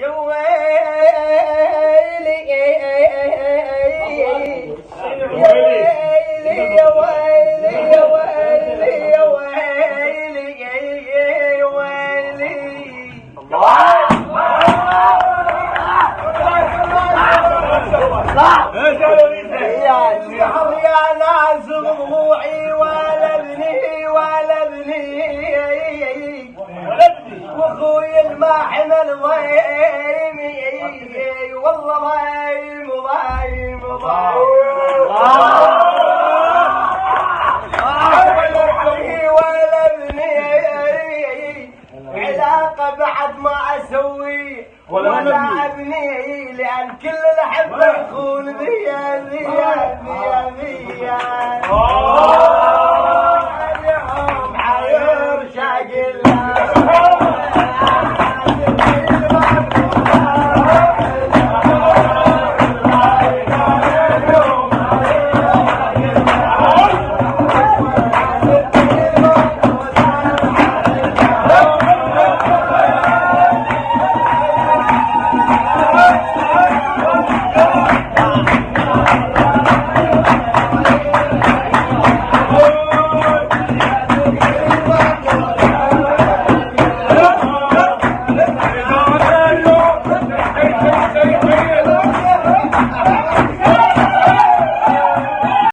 يا ويلي يا ويلي يا ويلي يا ويلي يا ويلي يا ويلي البحر يا ناس ضلوعي ولا ابني ولا ابني واخوي الماحمل ضيمي والله ضايم ضايم ضايم ولا ابني علاقة بعد ما اسوي ولا ابني لان كل الحب يخون بيا بيا بيا بيا